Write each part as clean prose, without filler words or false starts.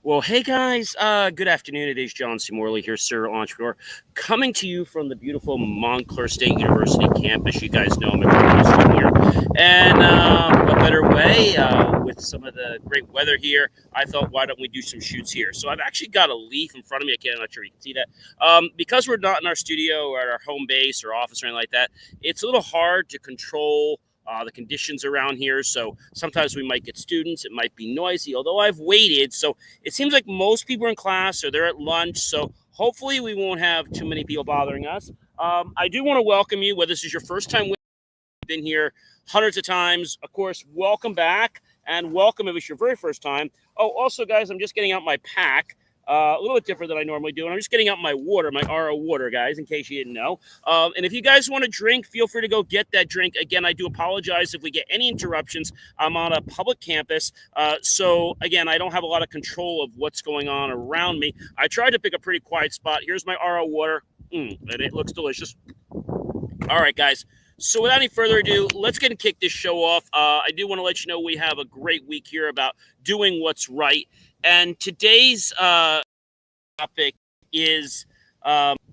Well, hey guys, good afternoon. It is John C. Morley here, serial entrepreneur, coming to you from the beautiful Montclair State University campus. You guys know I'm a graduate student here. And what better way, with some of the great weather here, I thought, why don't we do some shoots here? So I've actually got a leaf in front of me. I'm not sure you can see that. Because we're not in our studio or at our home base or office or anything like that, it's a little hard to control the conditions around here. So sometimes we might get students. It might be noisy, although I've waited. So it seems like most people are in class or they're at lunch. So hopefully we won't have too many people bothering us. I do want to welcome you, whether this is your first time with been here hundreds of times. Of course, welcome back and welcome if it's your very first time. Oh, also, guys, I'm just getting out my pack. A little bit different than I normally do. And I'm just getting out my water, my RO water, guys, in case you didn't know. And if you guys want to drink, feel free to go get that drink. Again, I do apologize if we get any interruptions. I'm on a public campus. So, again, I don't have a lot of control of what's going on around me. I tried to pick a pretty quiet spot. Here's my RO water. And it looks delicious. All right, guys. So without any further ado, let's get and kick this show off. I do want to let you know we have a great week here about doing what's right. And today's topic is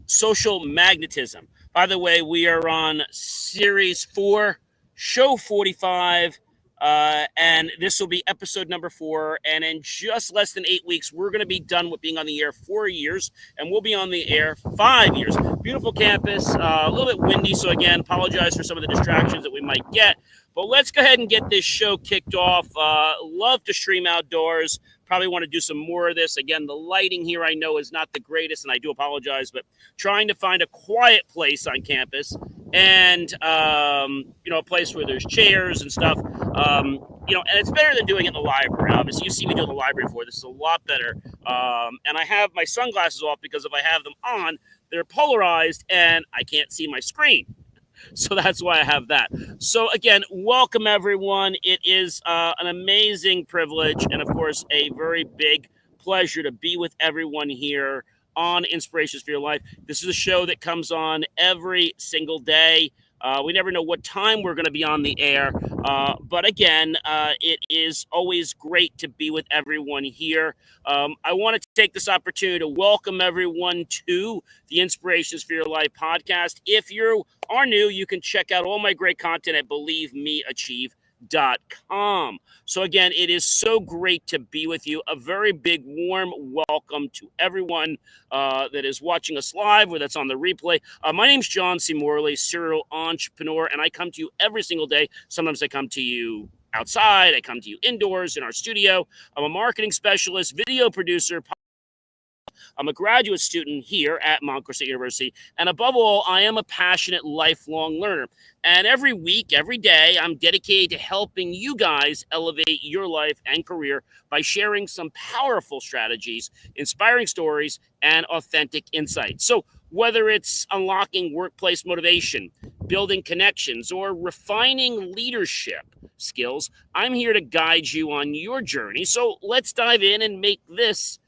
social magnetism. By the way, we are on series 4, show 45. And this will be episode number 4. And in just less than 8 weeks, we're going to be done with being on the air 4 years, and we'll be on the air 5 years. Beautiful campus, a little bit windy. So again, apologize for some of the distractions that we might get. But let's go ahead and get this show kicked off. Love to stream outdoors. Probably want to do some more of this. Again, the lighting here I know is not the greatest, and I do apologize, but trying to find a quiet place on campus and, a place where there's chairs and stuff. And it's better than doing it in the library. Obviously, you see me do the library before. This is a lot better. And I have my sunglasses off because if I have them on, they're polarized and I can't see my screen. So that's why I have that. So again, welcome everyone. It is an amazing privilege and, of course, a very big pleasure to be with everyone here on Inspirations for Your Life. This is a show that comes on every single day. We never know what time we're going to be on the air. But again, it is always great to be with everyone here. I want to take this opportunity to welcome everyone to the Inspirations for Your Life podcast. If you are new, you can check out all my great content at believemeachieve.com. So again, it is so great to be with you. A very big, warm welcome to everyone that is watching us live or that's on the replay. My name's John C. Morley, serial entrepreneur, and I come to you every single day. Sometimes I come to you outside. I come to you indoors in our studio. I'm a marketing specialist, video producer. I'm a graduate student here at Montclair State University. And above all, I am a passionate lifelong learner. And every week, every day, I'm dedicated to helping you guys elevate your life and career by sharing some powerful strategies, inspiring stories, and authentic insights. So whether it's unlocking workplace motivation, building connections, or refining leadership skills, I'm here to guide you on your journey. So let's dive in and make this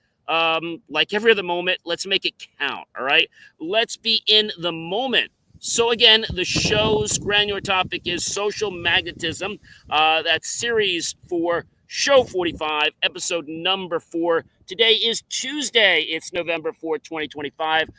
like every other moment, let's make it count. All right. Let's be in the moment. So again, the show's granular topic is social magnetism. That's series 4, show 45, episode number 4. Today is Tuesday. It's November 4th, 2025.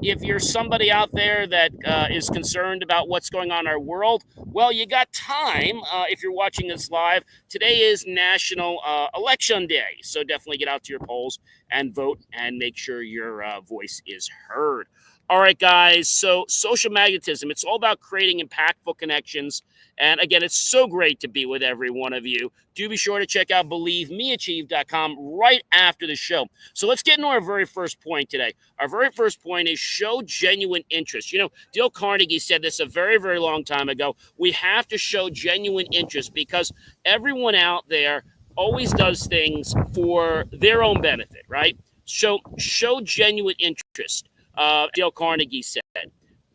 If you're somebody out there that is concerned about what's going on in our world, well, you got time if you're watching this live. Today is National Election Day. So definitely get out to your polls and vote and make sure your voice is heard. All right, guys. So social magnetism, it's all about creating impactful connections. And again, it's so great to be with every one of you. Do be sure to check out believemeachieve.com right after the show. So let's get into our very first point today. Our very first point is show genuine interest. You know, Dale Carnegie said this a very, very long time ago. We have to show genuine interest because everyone out there always does things for their own benefit, right? So show genuine interest. Dale Carnegie said,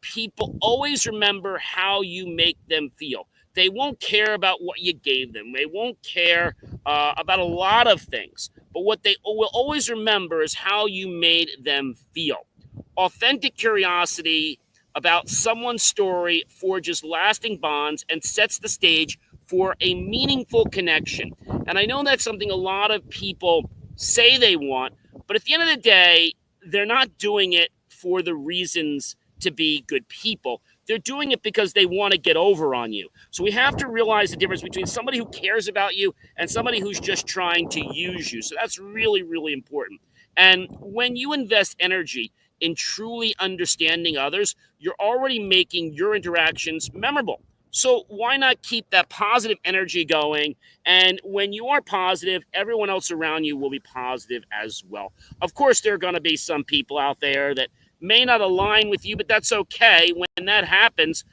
people always remember how you make them feel. They won't care about what you gave them. They won't care about a lot of things. But what they will always remember is how you made them feel. Authentic curiosity about someone's story forges lasting bonds and sets the stage for a meaningful connection. And I know that's something a lot of people say they want, but at the end of the day, they're not doing it for the reasons to be good people. They're doing it because they want to get over on you. So we have to realize the difference between somebody who cares about you and somebody who's just trying to use you. So that's really, really important. And when you invest energy in truly understanding others, you're already making your interactions memorable. So why not keep that positive energy going? And when you are positive, everyone else around you will be positive as well. Of course, there are going to be some people out there that may not align with you, but that's okay. When that happens,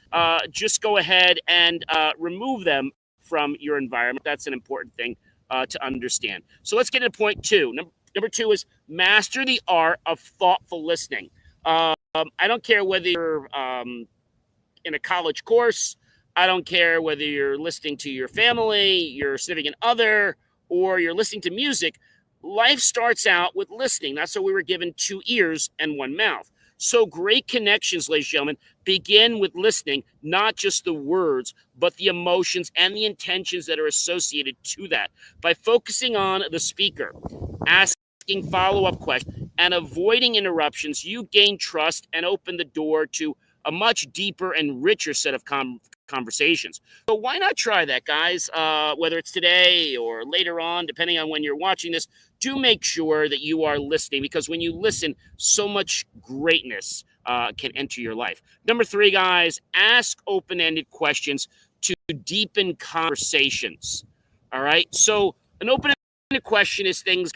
just go ahead and remove them from your environment. That's an important thing to understand. So let's get to point two. Number two is master the art of thoughtful listening. I don't care whether you're in a college course. I don't care whether you're listening to your family, your significant other, or you're listening to music. Life starts out with listening. That's why we were given two ears and one mouth. So great connections, ladies and gentlemen, begin with listening, not just the words, but the emotions and the intentions that are associated to that. By focusing on the speaker, asking follow-up questions, and avoiding interruptions, you gain trust and open the door to a much deeper and richer set of conversations. So why not try that, guys? Whether it's today or later on, depending on when you're watching this, do make sure that you are listening, because when you listen, so much greatness can enter your life. Number three, guys, ask open-ended questions to deepen conversations. All right. So an open-ended question is things,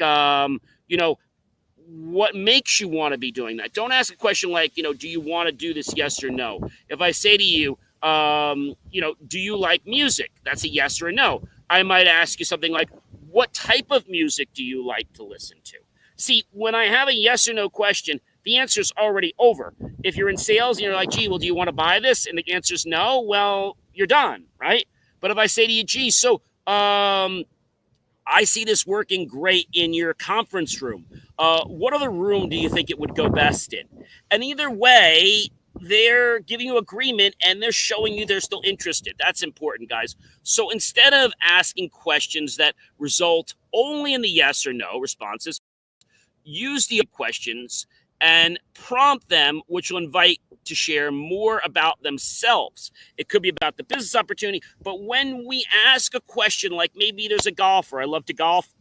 what makes you want to be doing that? Don't ask a question like, do you want to do this? Yes or no. If I say to you, do you like music? That's a yes or a no. I might ask you something like, what type of music do you like to listen to? See, when I have a yes or no question, the answer's already over. If you're in sales and you're like, gee, well, do you want to buy this? And the answer's no, well, you're done, right? But if I say to you, gee, so I see this working great in your conference room. What other room do you think it would go best in? And either way, they're giving you agreement and they're showing you they're still interested. That's important, guys. So instead of asking questions that result only in the yes or no responses, use the questions and prompt them, which will invite to share more about themselves. It could be about the business opportunity, but when we ask a question like maybe there's a golfer, I love to golf.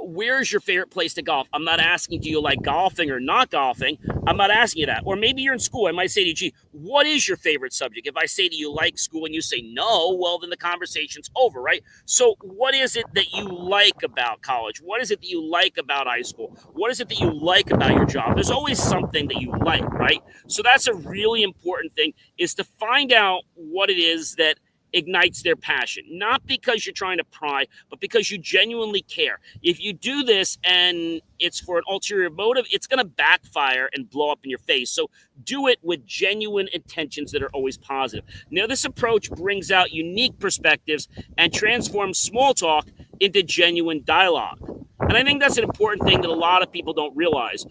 Where's your favorite place to golf? I'm not asking, do you like golfing or not golfing? I'm not asking you that. Or maybe you're in school. I might say to you, gee, what is your favorite subject? If I say to you, like school, and you say no, well, then the conversation's over, right? So what is it that you like about college? What is it that you like about high school? What is it that you like about your job? There's always something that you like, right? So that's a really important thing, is to find out what it is that ignites their passion, not because you're trying to pry, but because you genuinely care. If you do this and it's for an ulterior motive, it's going to backfire and blow up in your face. So do it with genuine intentions that are always positive. Now, this approach brings out unique perspectives and transforms small talk into genuine dialogue. And I think that's an important thing that a lot of people don't realize.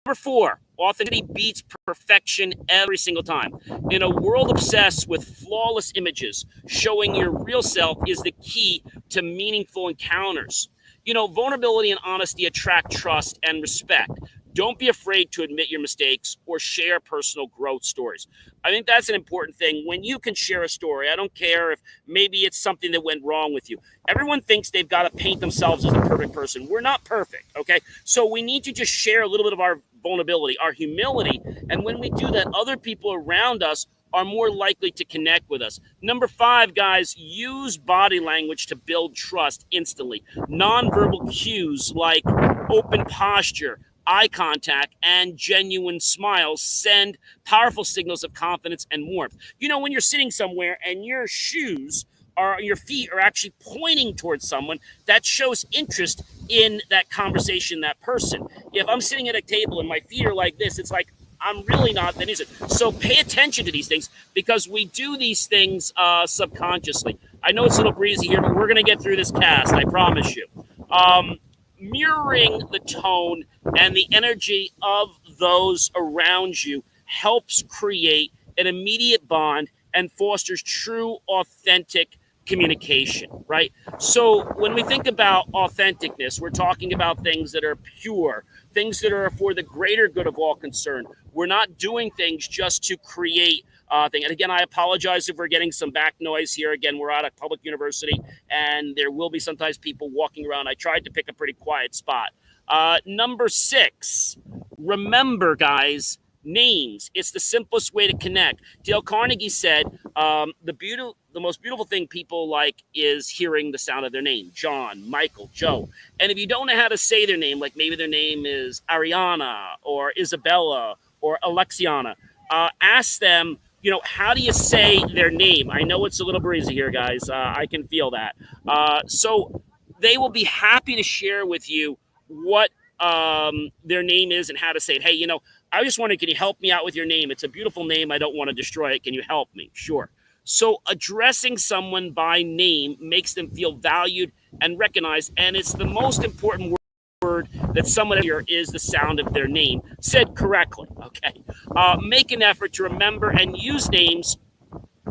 Number four, authenticity beats perfection every single time. In a world obsessed with flawless images, showing your real self is the key to meaningful encounters. Vulnerability and honesty attract trust and respect. Don't be afraid to admit your mistakes or share personal growth stories. I think that's an important thing. When you can share a story, I don't care if maybe it's something that went wrong with you. Everyone thinks they've got to paint themselves as the perfect person. We're not perfect, okay? So we need to just share a little bit of our vulnerability, our humility. And when we do that, other people around us are more likely to connect with us. Number five, guys, use body language to build trust instantly. Nonverbal cues like open posture, eye contact, and genuine smiles send powerful signals of confidence and warmth. When you're sitting somewhere and your feet are actually pointing towards someone, that shows interest in that conversation, that person. If I'm sitting at a table and my feet are like this, it's like I'm really not that innocent. So pay attention to these things, because we do these things subconsciously. I know it's a little breezy here, but we're going to get through this cast, I promise you. Mirroring the tone and the energy of those around you helps create an immediate bond and fosters true, authentic communication, right? So when we think about authenticness, we're talking about things that are pure, things that are for the greater good of all concerned. We're not doing things just to create thing. And again, I apologize if we're getting some back noise here. Again, we're at a public university, and there will be sometimes people walking around. I tried to pick a pretty quiet spot. Number six, remember, guys, names. It's the simplest way to connect. Dale Carnegie said, the most beautiful thing people like is hearing the sound of their name. John, Michael, Joe. And if you don't know how to say their name, like maybe their name is Ariana or Isabella or Alexiana, ask them, how do you say their name? I know it's a little breezy here, guys. I can feel that. So they will be happy to share with you what their name is and how to say it. Hey, I just wondering, can you help me out with your name? It's a beautiful name. I don't want to destroy it. Can you help me? Sure. So addressing someone by name makes them feel valued and recognized, and it's the most important word that someone here is the sound of their name said correctly. Okay. Make an effort to remember and use names,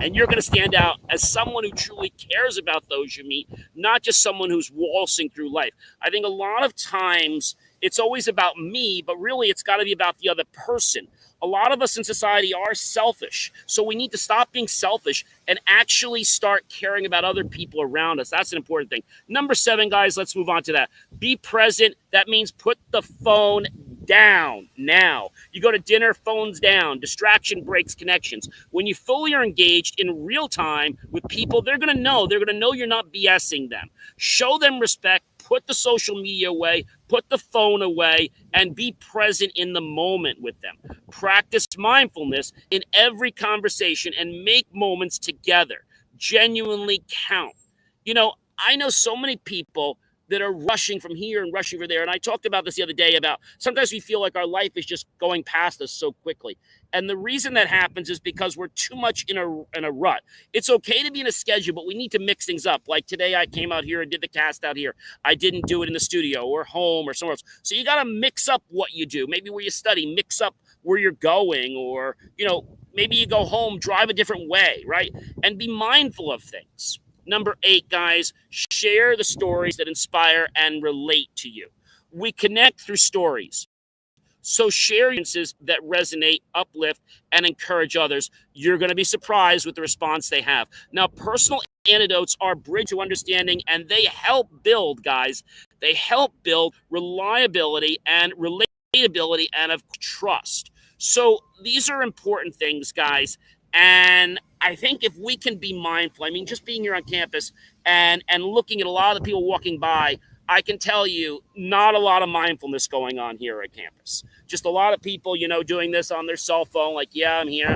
and you're going to stand out as someone who truly cares about those you meet, not just someone who's waltzing through life. I think a lot of times it's always about me, but really it's got to be about the other person. A lot of us in society are selfish. So we need to stop being selfish and actually start caring about other people around us. That's an important thing. Number seven, guys, let's move on to that. Be present. That means put the phone down now. You go to dinner, phones down. Distraction breaks connections. When you fully are engaged in real time with people, they're going to know. They're going to know you're not BSing them. Show them respect. Put the social media away, put the phone away, and be present in the moment with them. Practice mindfulness in every conversation and make moments together. Genuinely count. I know so many people that are rushing from here and rushing from there. And I talked about this the other day about sometimes we feel like our life is just going past us so quickly. And the reason that happens is because we're too much in a rut. It's okay to be in a schedule, but we need to mix things up. Like today, I came out here and did the cast out here. I didn't do it in the studio or home or somewhere else. So you got to mix up what you do. Maybe where you study, mix up where you're going, or maybe you go home, drive a different way, right? And be mindful of things. Number eight, guys, share the stories that inspire and relate to you. We connect through stories. So share experiences that resonate, uplift, and encourage others. You're going to be surprised with the response they have. Now, personal anecdotes are a bridge to understanding, and they help build, guys. They help build reliability and relatability and of trust. So these are important things, guys. And I think if we can be mindful, I mean, just being here on campus and looking at a lot of the people walking by, I can tell you not a lot of mindfulness going on here at campus. Just a lot of people, doing this on their cell phone, like, yeah, I'm here,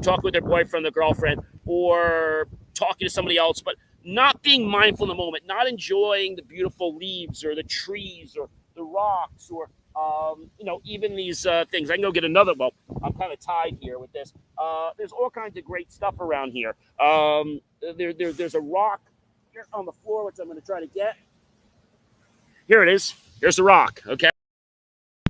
talk with their boyfriend, their girlfriend, or talking to somebody else, but not being mindful in the moment, not enjoying the beautiful leaves or the trees or the rocks or even these things. I can go get another. Well, I'm kind of tied here with this. There's all kinds of great stuff around here. There's a rock here on the floor, which I'm going to try to get. Here it is. Here's the rock. Okay.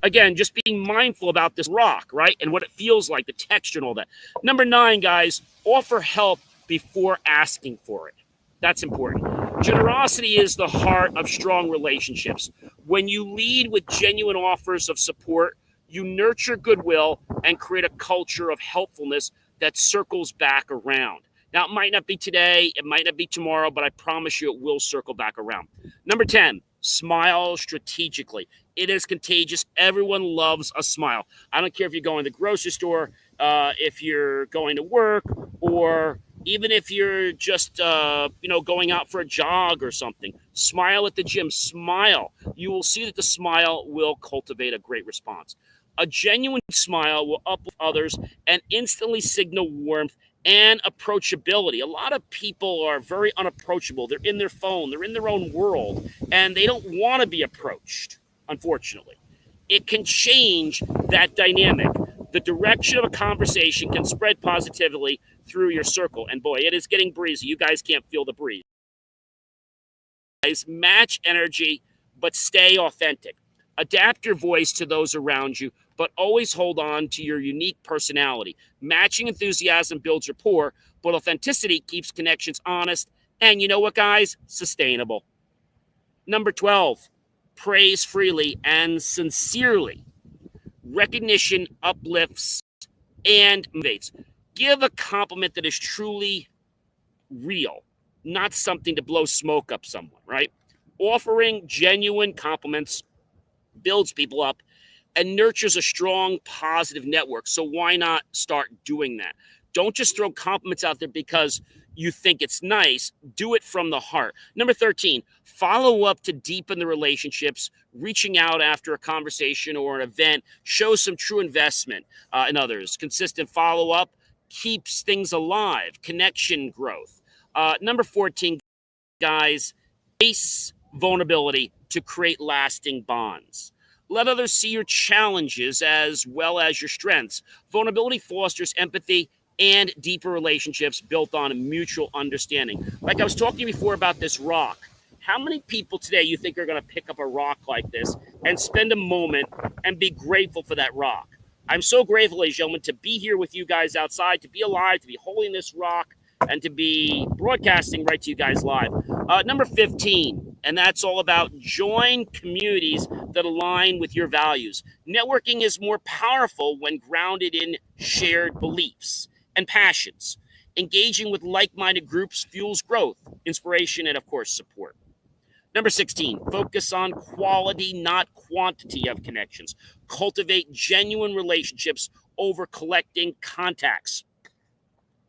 Again, just being mindful about this rock, right? And what it feels like, the texture and all that. Number nine, guys, offer help before asking for it. That's important. Generosity is the heart of strong relationships. When you lead with genuine offers of support, you nurture goodwill and create a culture of helpfulness that circles back around. Now, it might not be today, it might not be tomorrow, but I promise you it will circle back around. Number 10, smile strategically. It is contagious. Everyone loves a smile. I don't care if you're going to the grocery store, if you're going to work, or even if you're just, going out for a jog or something. Smile at the gym. Smile. You will see that the smile will cultivate a great response. A genuine smile will uplift others and instantly signal warmth and approachability. A lot of people are very unapproachable. They're in their phone. They're in their own world, and they don't want to be approached, unfortunately. It can change that dynamic. The direction of a conversation can spread positively through your circle. And boy, it is getting breezy. You guys can't feel the breeze. Match energy, but stay authentic. Adapt your voice to those around you. but always hold on to your unique personality. Matching enthusiasm builds rapport, but authenticity keeps connections honest and, you know what, guys? Sustainable. Number 12, praise freely and sincerely. Recognition uplifts and motivates. Give a compliment that is truly real, not something to blow smoke up someone, right? Offering genuine compliments builds people up and nurtures a strong, positive network. So why not start doing that? Don't just throw compliments out there because you think it's nice. Do it from the heart. Number 13, follow up to deepen the relationships. Reaching out after a conversation or an event shows some true investment in others. Consistent follow up keeps things alive, connection growth. Number 14, guys, face vulnerability to create lasting bonds. Let others see your challenges as well as your strengths. Vulnerability fosters empathy and deeper relationships built on mutual understanding. Like I was talking to you before about this rock. How many people today you think are going to pick up a rock like this and spend a moment and be grateful for that rock? I'm so grateful, ladies and gentlemen, to be here with you guys outside, to be alive, to be holding this rock, and to be broadcasting right to you guys live. Number 15, and that's all about join communities that align with your values. Networking is more powerful when grounded in shared beliefs and passions. Engaging with like-minded groups fuels growth, inspiration, and, of course, support. Number 16, focus on quality, not quantity of connections. Cultivate genuine relationships over collecting contacts.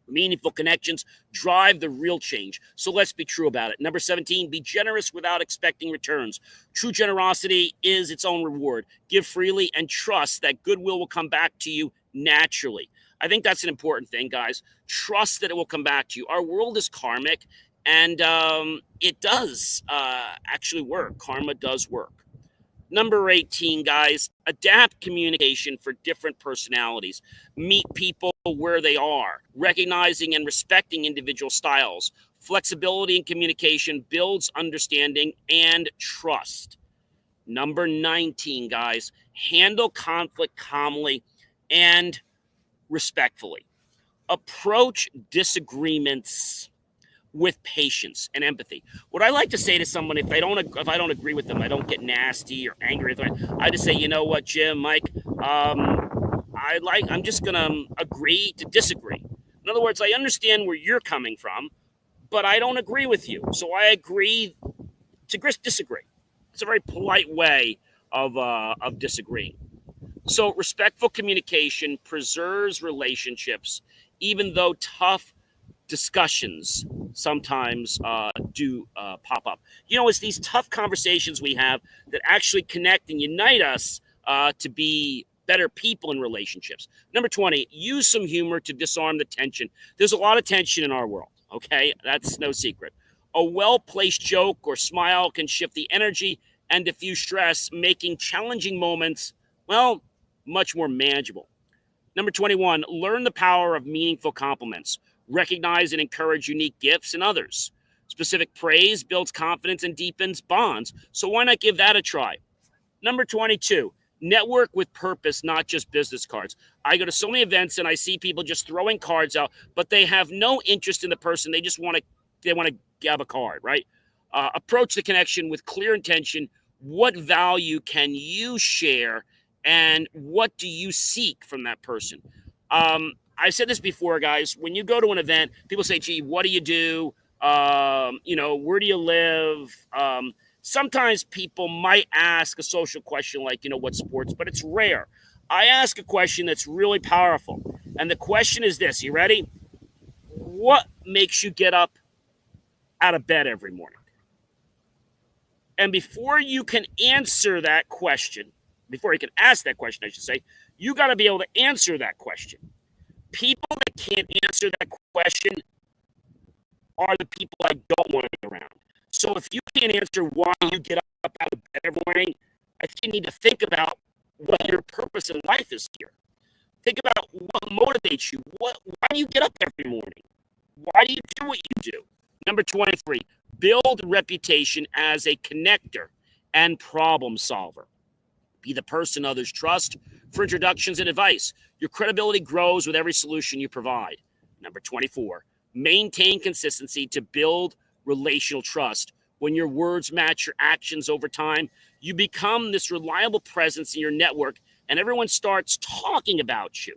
Meaningful connections drive the real change. So let's be true about it. Number 17, be generous without expecting returns. True generosity is its own reward. Give freely and trust that goodwill will come back to you naturally. I think that's an important thing, guys. Trust that it will come back to you. Our world is karmic, and it does actually work. Karma does work. Number 18, guys, adapt communication for different personalities. Meet people where they are, recognizing and respecting individual styles. Flexibility in communication builds understanding and trust. Number 19, guys, handle conflict calmly and respectfully. Approach disagreements with patience and empathy. What I like to say to someone, if I don't agree with them, I don't get nasty or angry. I just say, you know what, Jim, Mike, I'm just gonna agree to disagree. In other words, I understand where you're coming from, but I don't agree with you, so I agree to disagree. It's a very polite way of disagreeing. So respectful communication preserves relationships, even though tough discussions sometimes do pop up. You know, it's these tough conversations we have that actually connect and unite us to be better people in relationships. Number 20, use some humor to disarm the tension. There's a lot of tension in our world, okay? That's no secret. A well-placed joke or smile can shift the energy and diffuse stress, making challenging moments, well, much more manageable. Number 21, learn the power of meaningful compliments. Recognize and encourage unique gifts in others. Specific praise builds confidence and deepens bonds. So why not give that a try? Number 22, network with purpose, not just business cards. I go to so many events and I see people just throwing cards out, but they have no interest in the person. They just want to have a card, right? Approach the connection with clear intention. What value can you share, and what do you seek from that person? I've said this before, guys. When you go to an event, people say, gee, what do you do? Where do you live? Sometimes people might ask a social question like, what sports, but it's rare. I ask a question that's really powerful. And the question is this. You ready? What makes you get up out of bed every morning? And before you can answer that question, before you can ask that question, I should say, you got to be able to answer that question. People that can't answer that question are the people I don't want to be around. So if you can't answer why you get up out of bed every morning, I think you need to think about what your purpose in life is here. Think about what motivates you. Why do you get up every morning? Why do you do what you do? Number 23, build reputation as a connector and problem solver. Be the person others trust for introductions and advice. Your credibility grows with every solution you provide. Number 24, maintain consistency to build relational trust. When your words match your actions over time, you become this reliable presence in your network, and everyone starts talking about you.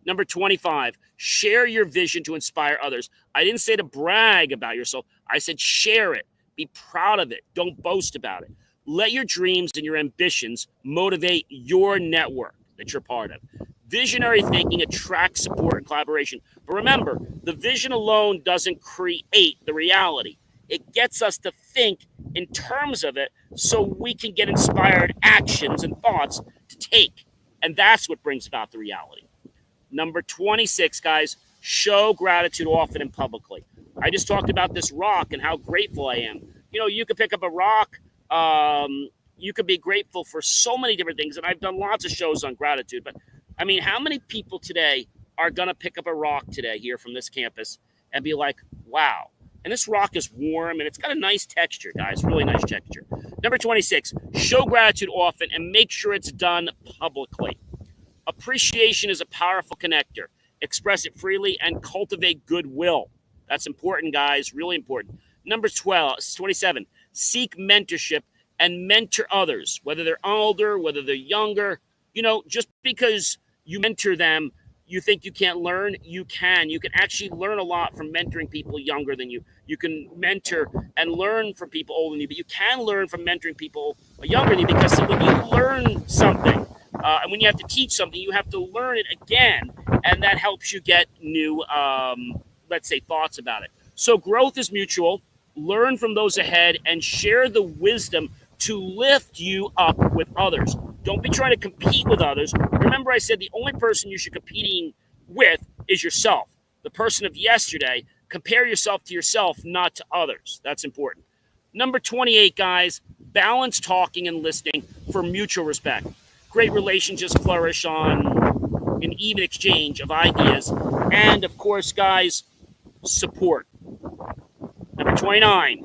Number 25, share your vision to inspire others. I didn't say to brag about yourself. I said share it. Be proud of it. Don't boast about it. Let your dreams and your ambitions motivate your network that you're part of. Visionary thinking attracts support and collaboration. But remember, the vision alone doesn't create the reality. It gets us to think in terms of it so we can get inspired actions and thoughts to take. And that's what brings about the reality. Number 26, guys, show gratitude often and publicly. I just talked about this rock and how grateful I am. You know, you could pick up a rock. You could be grateful for so many different things. And I've done lots of shows on gratitude. But, I mean, how many people today are going to pick up a rock today here from this campus and be like, wow. And this rock is warm, and it's got a nice texture, guys, really nice texture. Number 26, show gratitude often and make sure it's done publicly. Appreciation is a powerful connector. Express it freely and cultivate goodwill. That's important, guys, really important. Number 27, seek mentorship and mentor others, whether they're older, whether they're younger. You know, just because you mentor them, you think you can't learn, you can. You can actually learn a lot from mentoring people younger than you. You can mentor and learn from people older than you, but you can learn from mentoring people younger than you, because when you learn something, and when you have to teach something, you have to learn it again, and that helps you get new, let's say, thoughts about it. So growth is mutual. Learn from those ahead and share the wisdom to lift you up with others. Don't be trying to compete with others. Remember, I said the only person you should be competing with is yourself. The person of yesterday. Compare yourself to yourself, not to others. That's important. Number 28, guys, balance talking and listening for mutual respect. Great relationships flourish on an even exchange of ideas. And, of course, guys, support. Number 29,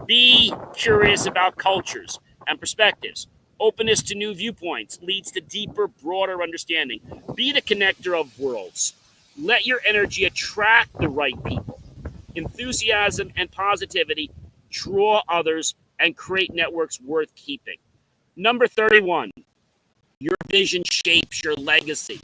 be curious about cultures and perspectives. Openness to new viewpoints leads to deeper, broader understanding. Be the connector of worlds. Let your energy attract the right people. Enthusiasm and positivity draw others and create networks worth keeping. Number 31, your vision shapes your legacy.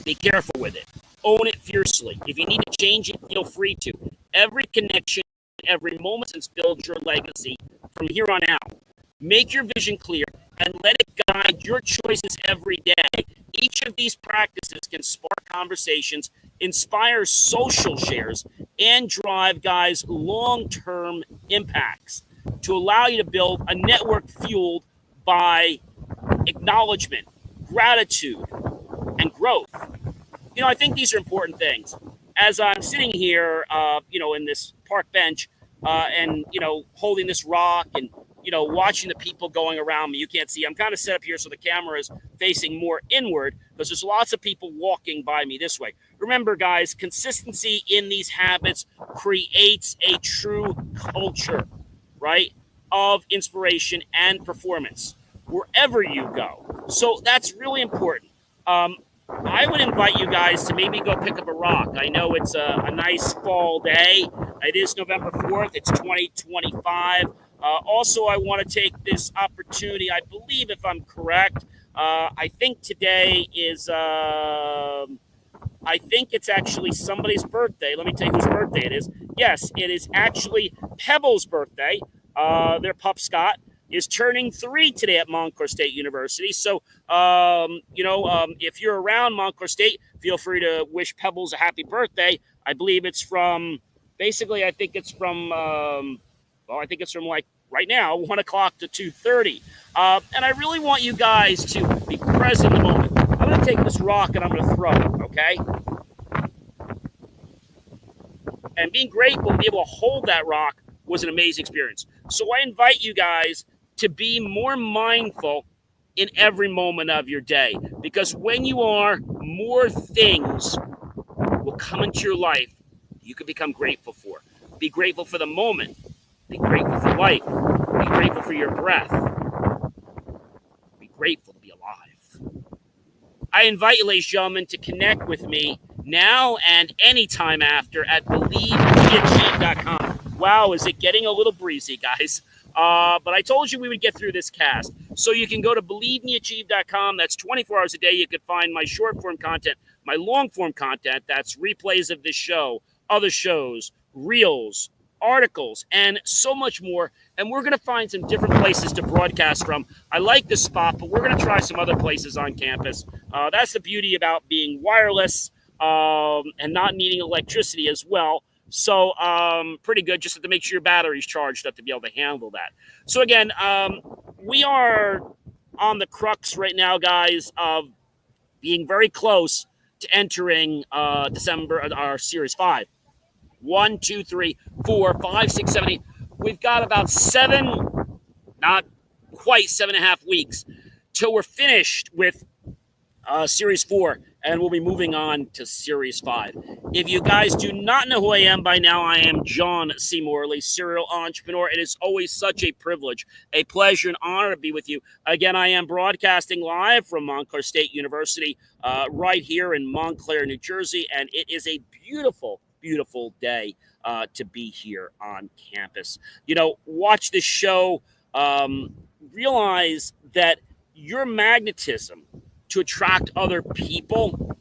Be careful with it. Own it fiercely. If you need to change it, feel free to. Every connection, every moment since builds your legacy from here on out. Make your vision clear and let it guide your choices every day. Each of these practices can spark conversations, inspire social shares, and drive, guys, long-term impacts to allow you to build a network fueled by acknowledgement, gratitude, and growth. You know, I think these are important things. As I'm sitting here, in this park bench and, holding this rock and, watching the people going around me, you can't see. I'm kind of set up here so the camera is facing more inward because there's lots of people walking by me this way. Remember, guys, consistency in these habits creates a true culture, right, of inspiration and performance wherever you go. So that's really important. I would invite you guys to maybe go pick up a rock. I know it's a nice fall day. It is November 4th. It's 2025. Also, I want to take this opportunity. I believe, if I'm correct, I think today is, I think it's actually somebody's birthday. Let me tell you whose birthday it is. Yes, it is actually Pebble's birthday. Their pup, Scott, is turning 3 today at Montclair State University. So, if you're around Montclair State, feel free to wish Pebbles a happy birthday. I believe it's from, basically, I think it's from like right now, 1 o'clock to 2:30. And I really want you guys to be present in the moment. I'm going to take this rock and I'm going to throw it, okay? And being grateful to be able to hold that rock was an amazing experience. So I invite you guys to be more mindful in every moment of your day, because when you are, more things will come into your life you can become grateful for. Be grateful for the moment. Be grateful for life. Be grateful for your breath. Be grateful to be alive. I invite you, ladies and gentlemen, to connect with me now and anytime after at believemeachieve.com. Wow, is it getting a little breezy, guys? But I told you we would get through this cast. So you can go to believemeachieve.com. That's 24 hours a day. You can find my short form content, my long form content. That's replays of this show, other shows, reels, articles, and so much more. And we're going to find some different places to broadcast from. I like this spot, but we're going to try some other places on campus. That's the beauty about being wireless and not needing electricity as well. So pretty good. Just have to make sure your battery's charged up to be able to handle that. So again, we are on the crux right now, guys, of being very close to entering December, our Series 5. 1, 2, 3, 4, 5, 6, 7, 8. We've got about 7, not quite 7.5 weeks till we're finished with Series 4, and we'll be moving on to Series 5. If you guys do not know who I am by now, I am John C. Morley, serial entrepreneur. It is always such a privilege, a pleasure, and honor to be with you. Again, I am broadcasting live from Montclair State University, right here in Montclair, New Jersey, and it is a beautiful, beautiful day to be here on campus. You know, watch this show, realize that your magnetism to attract other people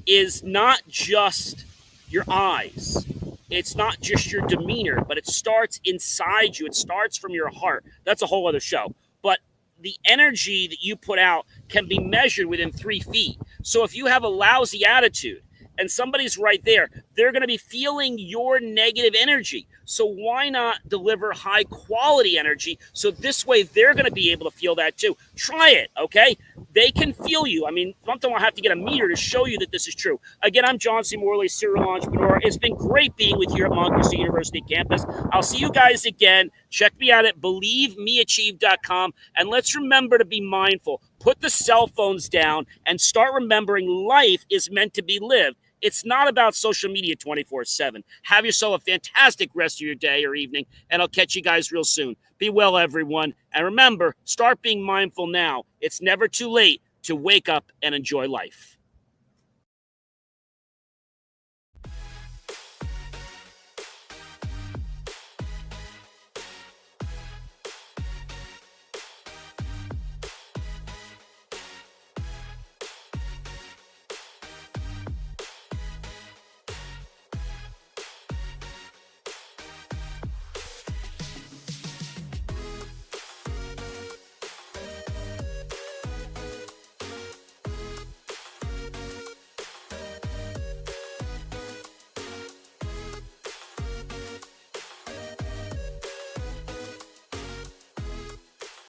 is not just your eyes. It's not just your demeanor, but it starts inside you. It starts from your heart. That's a whole other show. But the energy that you put out can be measured within 3 feet. So if you have a lousy attitude and somebody's right there, they're going to be feeling your negative energy. So why not deliver high quality energy? So this way they're going to be able to feel that too. Try it, okay? They can feel you. I mean, sometimes I'll have to get a meter to show you that this is true. Again, I'm John C. Morley, serial entrepreneur. It's been great being with you at Montclair State University campus. I'll see you guys again. Check me out at believemeachieve.com. And let's remember to be mindful. Put the cell phones down and start remembering life is meant to be lived. It's not about social media 24/7. Have yourself a fantastic rest of your day or evening, and I'll catch you guys real soon. Be well, everyone. And remember, start being mindful now. It's never too late to wake up and enjoy life.